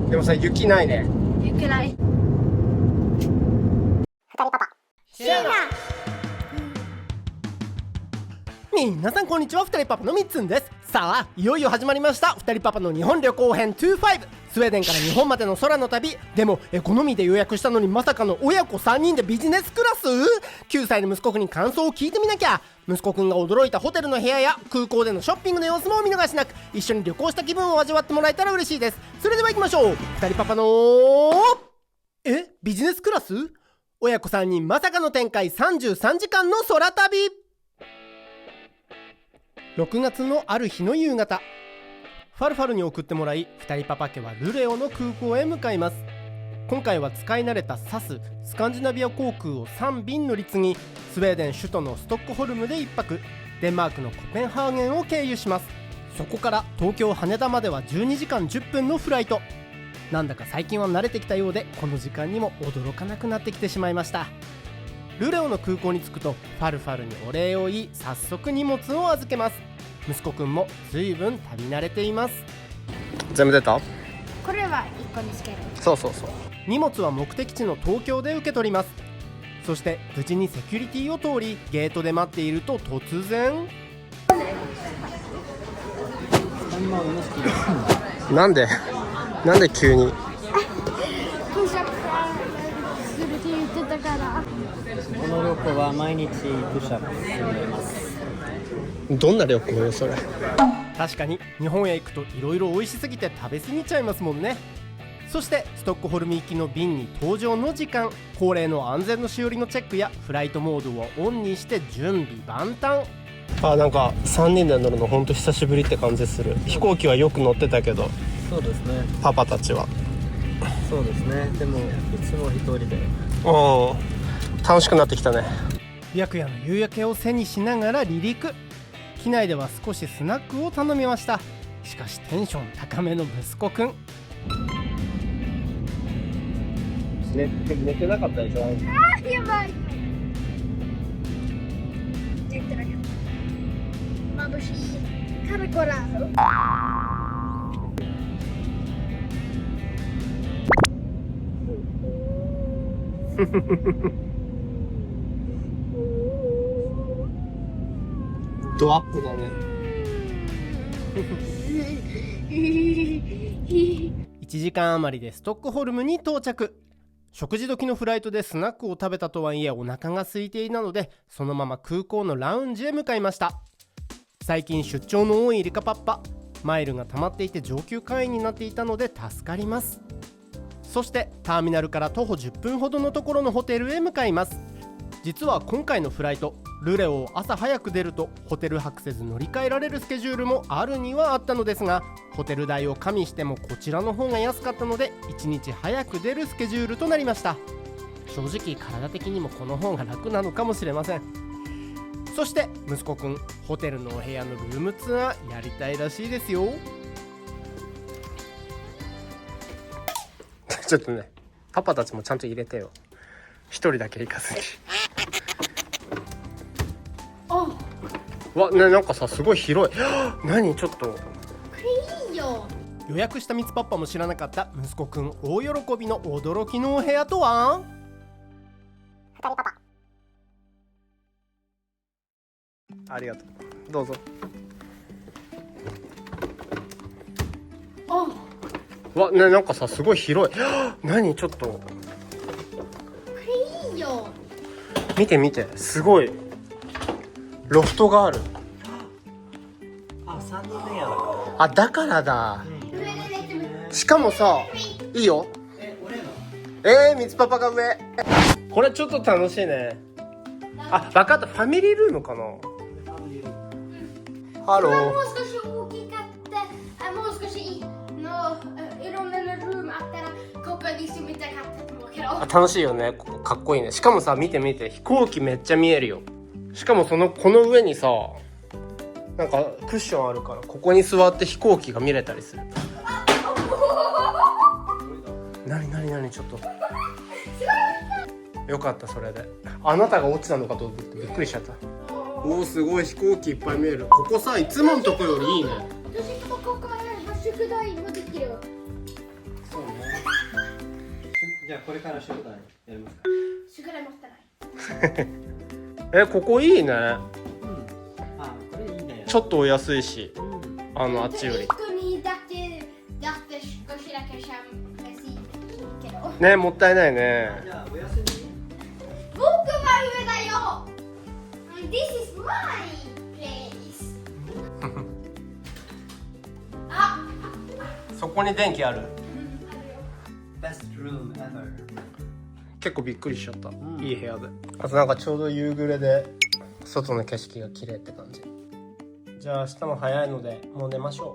でもさ、雪ないね。雪ない。二人パパシェラ。皆さんこんにちは、二人パパのみっつんです。さあ、いよいよ始まりました二人パパの日本旅行編25。スウェーデンから日本までの空の旅。でもエコノミーで予約したのにまさかの親子3人でビジネスクラス。9歳の息子くんに感想を聞いてみなきゃ。息子くんが驚いたホテルの部屋や空港でのショッピングの様子もお見逃しなく、一緒に旅行した気分を味わってもらえたら嬉しいです。それでは行きましょう。二人パパのビジネスクラス。親子3人まさかの展開、33時間の空旅。6月のある日の夕方、ファルファルに送ってもらい、2人パパ家はルレオの空港へ向かいます。今回は使い慣れたサススカンジナビア航空を3便乗り継ぎ、スウェーデン首都のストックホルムで1泊、デンマークのコペンハーゲンを経由します。そこから東京羽田までは12時間10分のフライト。なんだか最近は慣れてきたようで、この時間にも驚かなくなってきてしまいました。ルレオの空港に着くとファルファルにお礼を言い、早速荷物を預けます。息子くんも随分旅慣れています。全部出た？これは1個につける。そうそうそう。荷物は目的地の東京で受け取ります。そして無事にセキュリティを通り、ゲートで待っていると突然なんで急にプッシャップするって言ってたから。この旅行は毎日プッシャップ進んでいます。どんな旅行よそれ。確かに日本へ行くといろいろ美味しすぎて食べ過ぎちゃいますもんね。そしてストックホルム行きの便に搭乗の時間、恒例の安全のしおりのチェックやフライトモードをオンにして準備万端。なんか3人で乗るのほんと久しぶりって感じする。飛行機はよく乗ってたけど。そうですね。パパたちはそうですね。でもいつも一人で。楽しくなってきたね。白夜の夕焼けを背にしながら離陸。機内では少しスナックを頼みました。しかしテンション高めの息子くん、寝てなかったでしょ。やばい。寝てなかった。眩しい。カルコラードアップだね。1時間余りでストックホルムに到着。食事時のフライトでスナックを食べたとはいえお腹が空いていたので、そのまま空港のラウンジへ向かいました。最近出張の多いリカパッパ、マイルが溜まっていて上級会員になっていたので助かります。そしてターミナルから徒歩10分ほどのところのホテルへ向かいます。実は今回のフライト、ルレオを朝早く出るとホテル泊せず乗り換えられるスケジュールもあるにはあったのですが、ホテル代を加味してもこちらの方が安かったので1日早く出るスケジュールとなりました。正直体的にもこの方が楽なのかもしれません。そして息子くん、ホテルのお部屋のルームツアーやりたいらしいですよ。ちょっとね、パパたちもちゃんと入れてよ。一人だけ行かずに。なんかさ、すごい広い。何ちょっといいよ。予約したミツパッパも知らなかった息子くん大喜びの驚きのお部屋とは。二人パパありがとう、どうぞ。なんかさ、すごい広い。何ちょっといいよ。見て見て、すごいロフトがある。3人目やだ。だからだ。しかもさ、いいよ。ミツパパが上。これちょっと楽しいね。分かった、ファミリールームかな。ハロー。もう少し大きかった。もう少しのいろんなルームあったらここに住みたかったと思うけど。楽しいよね、ここかっこいいね。しかもさ、見て見て、飛行機めっちゃ見えるよ。しかもこの上にさ、なんかクッションあるから、ここに座って飛行機が見れたりする。なにちょっとよかった。それであなたが落ちたのかと思ってびっくりしちゃった。すごい飛行機いっぱい見える。ここさ、いつものとこよりいいね。私もここから宿題もできる。そうね。じゃあこれから宿題やりますか。宿題持ってない。ここいいね。あ、これいいね。ちょっとお安いし、あっちより一個にだけだって少しだけしゃべしけど。ね、もったいないね。じゃあお休み。僕は上だよ。This is my place. あ、そこに電気ある。Best room ever。結構びっくりしちゃった、いい部屋で。あとなんかちょうど夕暮れで外の景色が綺麗って感じ。じゃあ明日も早いのでもう寝ましょ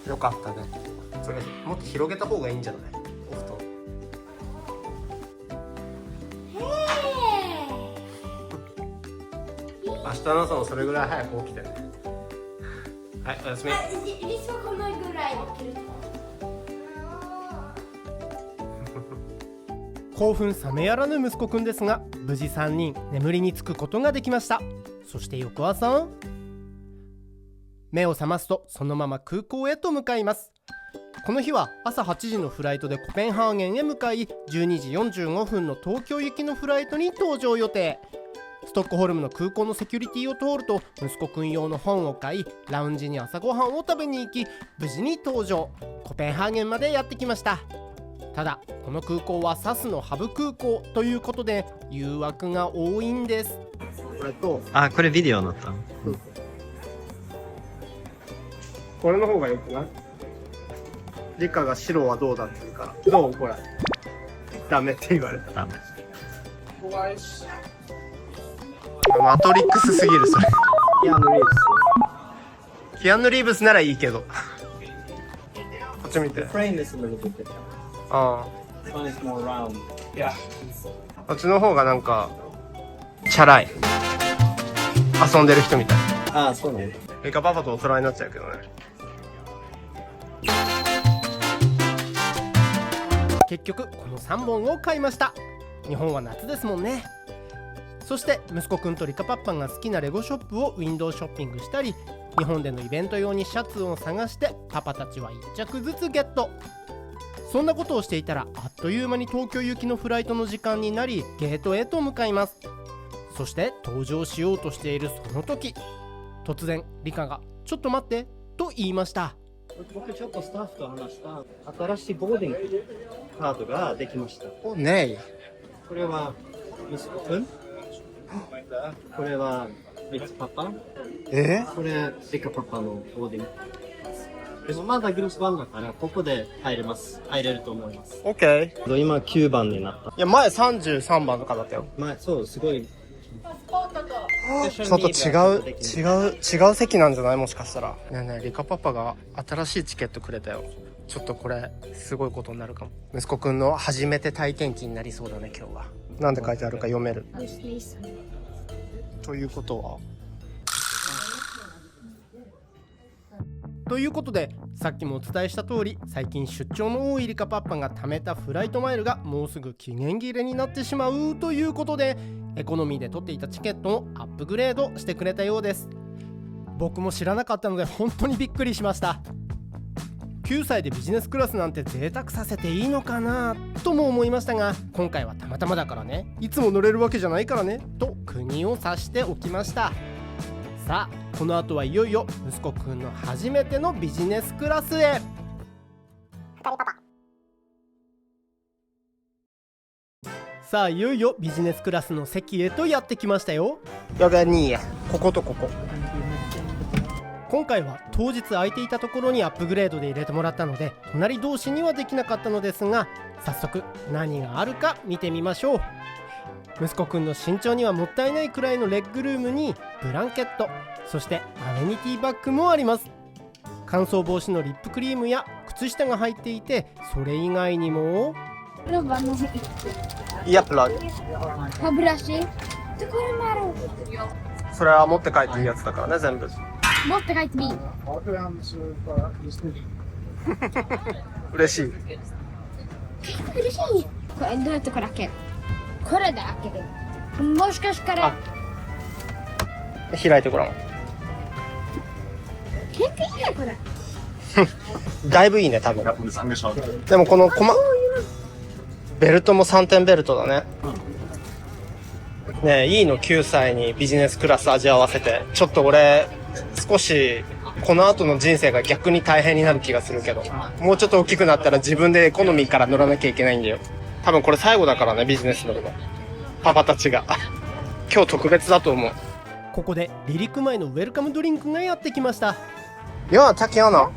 う。よかったね。それもっと広げた方がいいんじゃない？お布団。明日の朝もそれぐらい早く起きてね。はい、おやすみ。リスはこのぐらい起きる。興奮冷めやらぬ息子くんですが、無事3人眠りにつくことができました。そして翌朝、目を覚ますとそのまま空港へと向かいます。この日は朝8時のフライトでコペンハーゲンへ向かい、12時45分の東京行きのフライトに搭乗予定。ストックホルムの空港のセキュリティを通ると、息子くん用の本を買い、ラウンジに朝ごはんを食べに行き、無事に搭乗、コペンハーゲンまでやってきました。ただこの空港はサスのハブ空港ということで誘惑が多いんです。これと、あ、これビデオになった。これの方がよくない？リカが白はどうだって言うから、どうこれダメって言われた。マトリックスすぎるそれ。キアヌ・リーブスならいいけどこっち見て。ああ、こっちの方がなんかチャラい。遊んでる人みたい。あ、そうね。リカパパとお揃いになっちゃうけどね。結局この3本を買いました。日本は夏ですもんね。そして息子くんとリカパッパが好きなレゴショップをウィンドウショッピングしたり、日本でのイベント用にシャツを探してパパたちは1着ずつゲット。そんなことをしていたらあっという間に東京行きのフライトの時間になり、ゲートへと向かいます。そして搭乗しようとしているその時、突然リカがちょっと待ってと言いました。僕ちょっとスタッフと話した新しいボーディングカードができました。おねえ。これは息子くん、これはリカパパ、これリカパパのボーディング。でもまだグループ1だからここで入れると思います。オッケー。今9番になった。いや前33番とかだったよ。前そうすごい。ちょっと違う席なんじゃない？もしかしたら。ねえねえ、リカパパが新しいチケットくれたよ。ちょっとこれすごいことになるかも。息子くんの初めて体験記になりそうだね今日は。なんで書いてあるか読める。ということは？ということで、さっきもお伝えした通り、最近出張の多いリカパッパが貯めたフライトマイルがもうすぐ期限切れになってしまうということで、エコノミーで取っていたチケットをアップグレードしてくれたようです。僕も知らなかったので本当にびっくりしました。9歳でビジネスクラスなんて贅沢させていいのかなとも思いましたが、今回はたまたまだからね、いつも乗れるわけじゃないからねと釘を刺しておきました。さあこの後はいよいよ息子くんの初めてのビジネスクラスへ。さあいよいよビジネスクラスの席へとやってきましたよ。こことここ。今回は当日空いていたところにアップグレードで入れてもらったので、隣同士にはできなかったのですが、早速何があるか見てみましょう。息子くんの身長にはもったいないくらいのレッグルームにブランケット、そしてアメニティバッグもあります。乾燥防止のリップクリームや靴下が入っていて、それ以外にもイヤプラグ、歯ブラシ、それは持って帰っていいやつだからね、全部。持って帰ってみ。嬉しい。嬉しい。これどうやってこれ開ける？これで開ける。もしかしたら開いてごらん。結構いいねこれ。だいぶいいね多分。 Ich habe mir das angeschaut. でもこのベルトも3点ベルトだね。ねえ、いいの9歳にビジネスクラス味合わせて。ちょっと俺、少し、この後の人生が逆に大変になる気がするけど。もうちょっと大きくなったら自分でエコノミーから乗らなきゃいけないんだよ。多分これ最後だからね、ビジネス乗るの。パパたちが。今日特別だと思う。ここで離陸前のウェルカムドリンクがやってきました。Ja, tack gärna.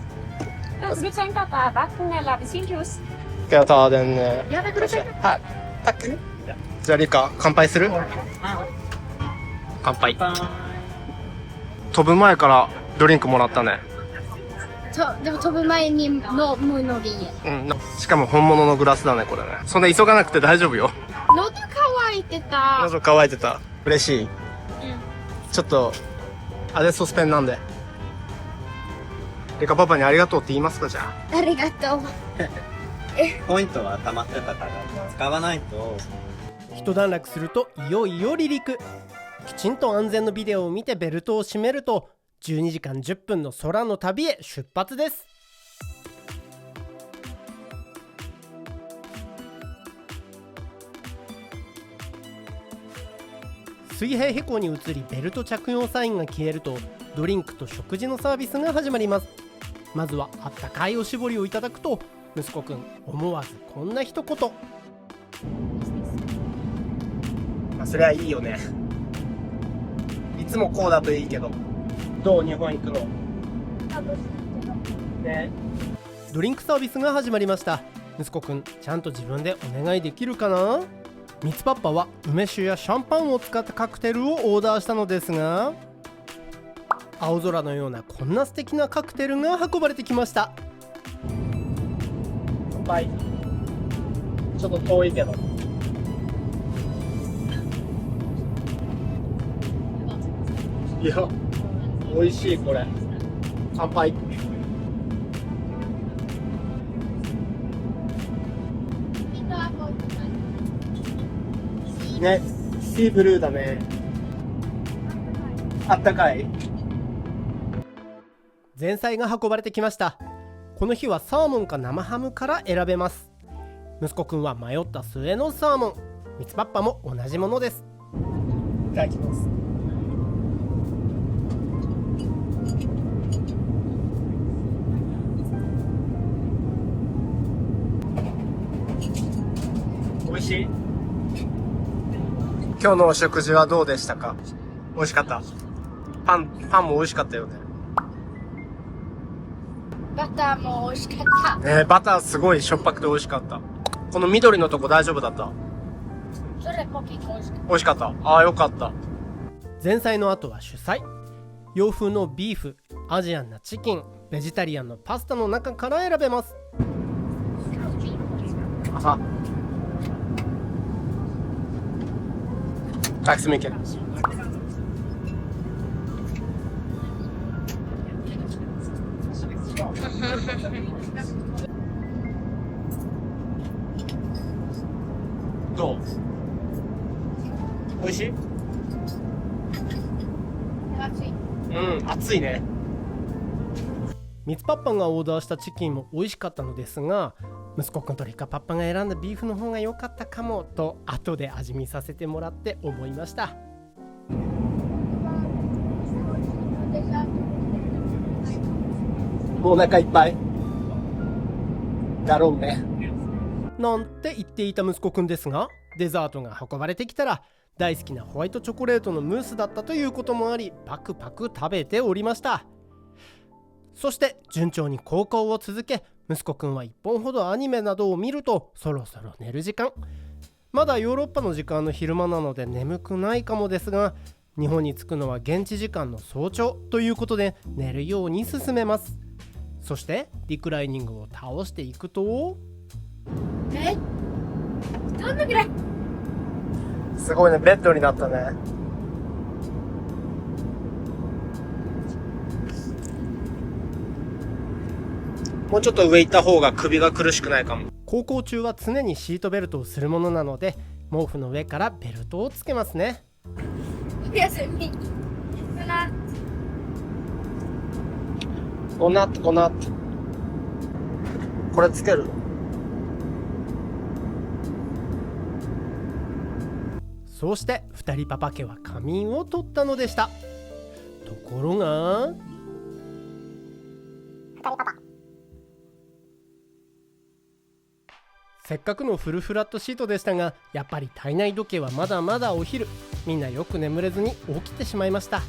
Ska du tänka på vatten eller apelsinjuice? Ska jag ta den? Ja, det går det. Här. Tack. じゃあリカ、乾杯する？乾杯。飛ぶ前からドリンクもらったね。でも飛ぶ前に飲むのでいい。うん。しかも本物のグラスだね、これね。そんな急がなくて大丈夫よ。喉乾いてた。喉乾いてた。嬉しい。ちょっと、アデソスペンなんで。リカパパにありがとうって言いますか、じゃあ。ありがとう。ポイントは溜まってたから使わないと。一段落するといよいよ離陸。きちんと安全のビデオを見てベルトを締めると12時間10分の空の旅へ出発です。水平飛行に移りベルト着用サインが消えるとドリンクと食事のサービスが始まります。まずはあったかいおしぼりをいただくと息子くん思わずこんな一言。まあそれはいいよね。いつもこうだといいけど。どう日本行くの？ね。ドリンクサービスが始まりました。息子くんちゃんと自分でお願いできるかな？ミツパッパは梅酒やシャンパンを使ったカクテルをオーダーしたのですが、青空のようなこんな素敵なカクテルが運ばれてきました。乾杯。ちょっと遠いけど。いや、美味しいこれ。乾杯。ね、シーブルーだね。あったかい。前菜が運ばれてきました。この日はサーモンか生ハムから選べます。息子くんは迷った末のサーモン。ミツパッパも同じものです。いただきます。美味しい？今日のお食事はどうでしたか？美味しかった？パンも美味しかったよね。バターも美味しかった。バターすごいしょっぱくて美味しかった。この緑のとこ大丈夫だった？それポキ美味しかった。美味しかった。ああよかった。前菜の後は主菜。洋風のビーフ、アジアンなチキン、ベジタリアンのパスタの中から選べます。あTack så mycket. どう？美味しい？熱い。熱いね。ミツパッパがオーダーしたチキンも美味しかったのですが、息子くんとリカパッパが選んだビーフの方が良かったかもと後で味見させてもらって思いました。もうお腹いっぱいだろうねなんて言っていた息子くんですが、デザートが運ばれてきたら大好きなホワイトチョコレートのムースだったということもあり、パクパク食べておりました。そして順調に航行を続け、息子くんは1本ほどアニメなどを見るとそろそろ寝る時間。まだヨーロッパの時間の昼間なので眠くないかもですが、日本に着くのは現地時間の早朝ということで寝るように進めます。そしてリクライニングを倒していくと、どんなぐらい？すごいね、ベッドになったね。もうちょっと上行った方が首が苦しくないかも。航行中は常にシートベルトをするものなので、毛布の上からベルトをつけますね。休み。ゴナット。これつける。そうして2人パパ家は仮眠を取ったのでした。ところが二人パパ。せっかくのフルフラットシートでしたが、やっぱり体内時計はまだまだお昼。みんなよく眠れずに起きてしまいました。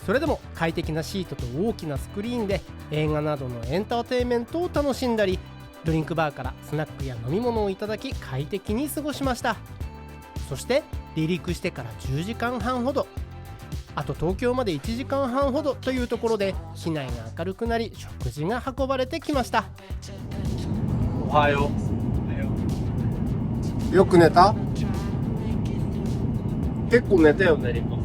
それでも快適なシートと大きなスクリーンで映画などのエンターテインメントを楽しんだり、ドリンクバーからスナックや飲み物をいただき快適に過ごしました。そして離陸してから10時間半ほど、あと東京まで1時間半ほどというところで機内が明るくなり、食事が運ばれてきました。おはよう。よく寝た？結構寝たよね、リコ。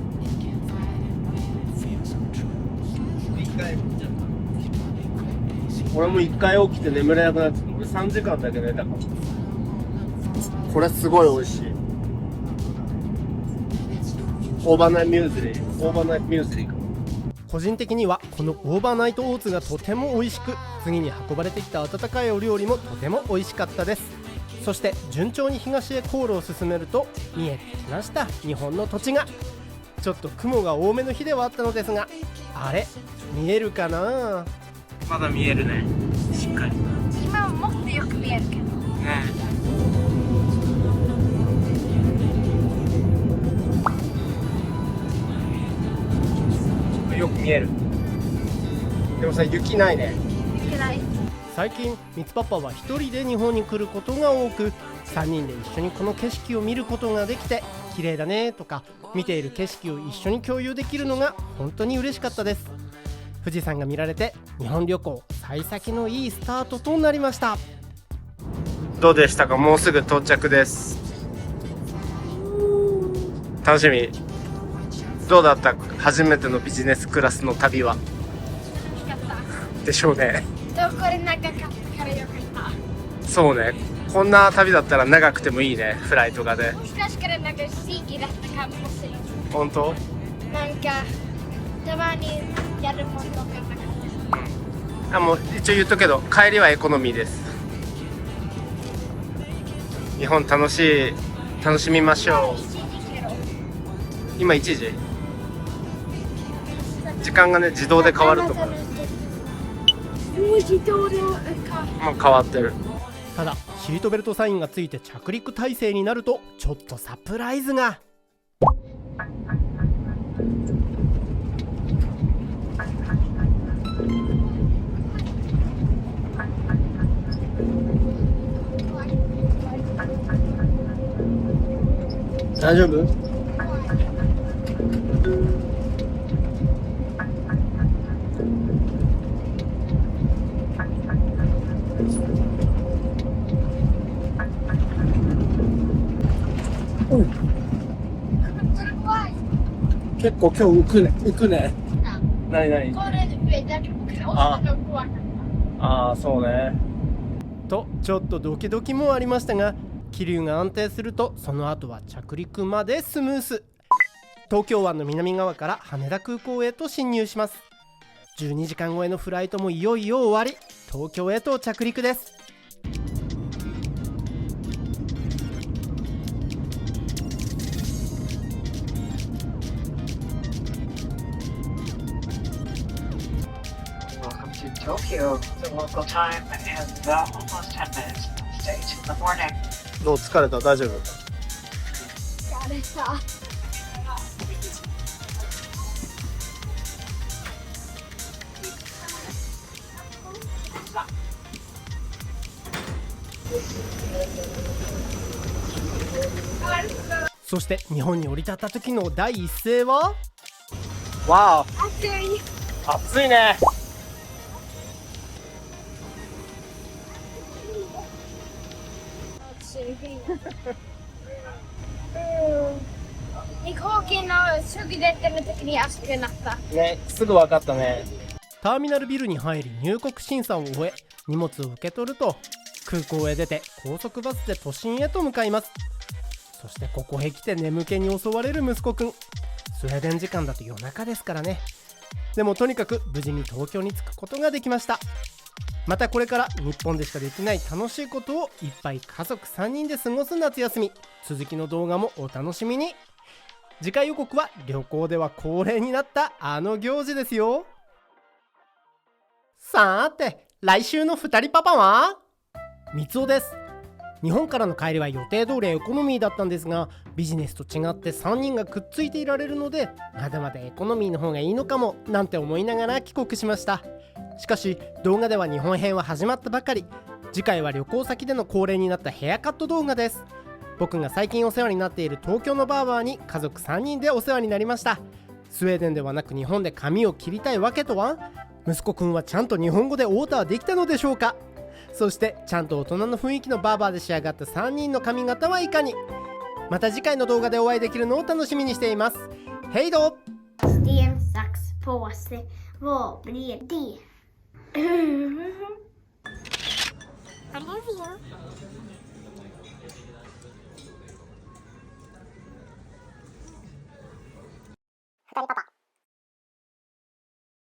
俺も一回起きて眠れなくなってた。俺3時間だけ寝たから。これすごい美味しい。オーバーナイトミューズリー。オーバーナイトミューズリー。個人的にはこのオーバーナイトオーツがとても美味しく、次に運ばれてきた温かいお料理もとても美味しかったです。そして順調に東へ航路を進めると見えてきました、日本の土地が。ちょっと雲が多めの日ではあったのですが、あれ見えるかな。まだ見えるね。しっかり。今はもっとよく見えるけど。ね。よく見える。でもさ、雪ないね。いけない。最近みつパパは一人で日本に来ることが多く、3人で一緒にこの景色を見ることができて、綺麗だねとか見ている景色を一緒に共有できるのが本当に嬉しかったです。富士山が見られて日本旅行幸先のいいスタートとなりました。どうでしたか？もうすぐ到着です。楽しみ。どうだった？初めてのビジネスクラスの旅は。楽しかった。でしょうね。どこで長かったからよかった。そうね。こんな旅だったら長くてもいいね、フライトがで。もしかしたらなんか地域だったかもしれない。本当？なんかたまにやるものがなかった。もう一応言っとくけど、帰りはエコノミーです。日本楽しみましょう。今1時？時間がね、自動で変わると思う。もう自動でもう変わってる。ただシートベルトサインがついて着陸態勢になるとちょっとサプライズが。大丈夫？結構今日浮くね。なになに？これで増えたけど、あ大き怖かった。ああ、そうね。とちょっとドキドキもありましたが、気流が安定するとその後は着陸までスムース。東京湾の南側から羽田空港へと進入します。12時間超えのフライトもいよいよ終わり、東京へと着陸です。Welcome to Tokyo. The local time is almost 10 minutes late in the morning. どう？疲れた？大丈夫？疲れた。そして日本に降り立った時の第一声は、わ暑い。あ、暑いね。暑い。飛行機のすぐ出てる時に暑くなった。ね、すぐ分かったね。ターミナルビルに入り入国審査を終え、荷物を受け取ると空港へ出て高速バスで都心へと向かいます。そしてここへ来て眠気に襲われる息子くん。スウェーデン時間だと夜中ですからね。でもとにかく無事に東京に着くことができました。またこれから日本でしかできない楽しいことをいっぱい家族3人で過ごす夏休み。続きの動画もお楽しみに。次回予告は旅行では恒例になったあの行事ですよ。さーて来週の2人パパはみつおです。日本からの帰りは予定通りエコノミーだったんですが、ビジネスと違って3人がくっついていられるので、まだまだエコノミーの方がいいのかもなんて思いながら帰国しました。しかし動画では日本編は始まったばかり。次回は旅行先での恒例になったヘアカット動画です。僕が最近お世話になっている東京のバーバーに家族3人でお世話になりました。スウェーデンではなく日本で髪を切りたいわけとは？息子くんはちゃんと日本語でオーダーできたのでしょうか？そしてちゃんと大人の雰囲気のバーバーで仕上がった3人の髪型はいかに？また次回の動画でお会いできるのを楽しみにしています。ヘイドSten, sax, påse. Vad blir det? I love you. 二人パパ。